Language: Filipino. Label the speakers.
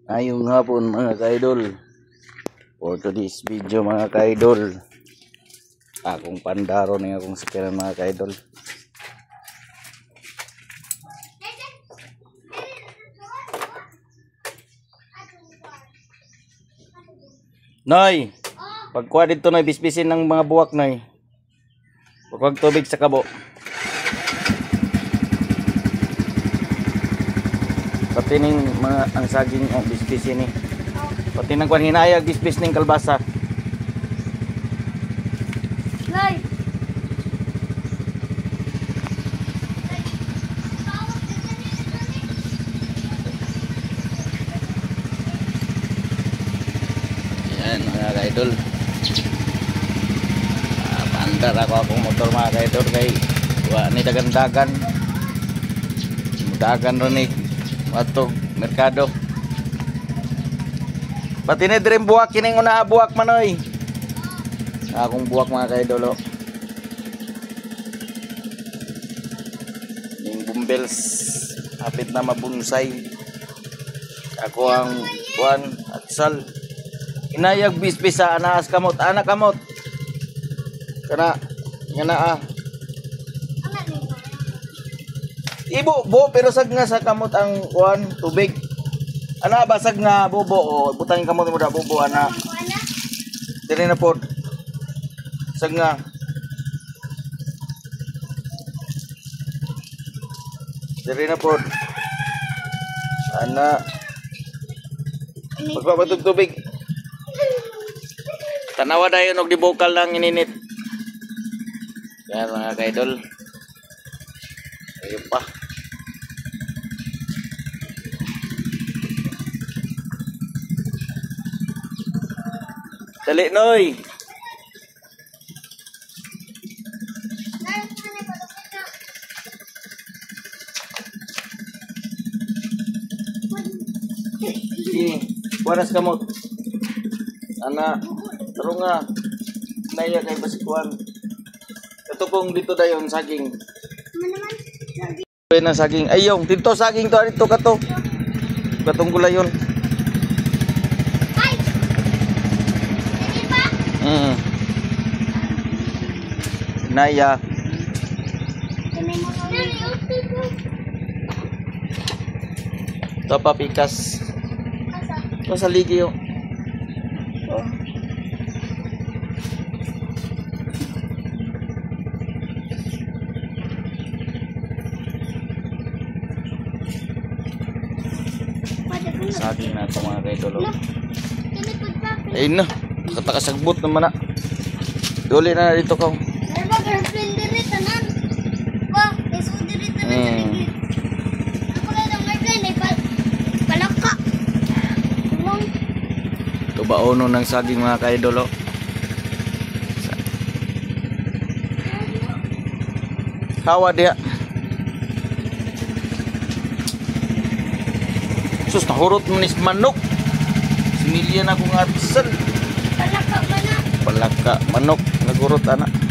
Speaker 1: Ngayong hapon mga ka-idol, for today's video mga ka-idol, akong pandaro ng akong sakyanan mga ka-idol. Noy, pagkuha dito na bisbisin ng mga buwak Noy. Pagkuha tubig sa kabo. Pati ning mga ang saging bisbis ini. Pati nang kuan hinayag bisbis ning kalbasa.
Speaker 2: Nay.
Speaker 1: Yan mga ka-idol. Pandar ako akong motor mga ka-idol kay wa ni dagan-dagan. Dagan ron ni atog merkado. Pati ni dream buwak kining una buwak manoy. Akong buwak mga ka-idol. Ning bumbels hapit na mabunsay. Ako ang kuan atsal. Inayag bisbis sa anaas kamot, anak kamot. Kana ngana Ibo bo pero sag nga sa kamot ang kuan tubig. Ana basag nga bobo o butangin kamot mo da bobo ana. Dili na pod. Sag nga. Dili na pod. Ana. Magpapatug tubig. Tanawa dayon og dibokal lang ininit. Yan mga ka-idol. Ayun pa. Dali Noy. Waras kamot. Ana, tarong nga. Naya kay basikuan. Ito pong dito dayon saging. Na saging. Ayong, dito saging to, dito ka to. Katong gulayon. Naya. Ito pa pikas. Ito sa ligi yung. Oh. Saging na ito mga kaidol. Ayun na. Nakatakasagbot naman na. Duli na dito ka.
Speaker 2: Girlfriend diri tanan. Ba, isu diri tanan. Ako lang ang girlfriend ay palaka.
Speaker 1: Ito ba ono ng saging mga ka-idol? Hawa dia. Sus nahurot manis manok. Similyan akong artisan.
Speaker 2: Palaka mana?
Speaker 1: Palaka manok nagurot anak.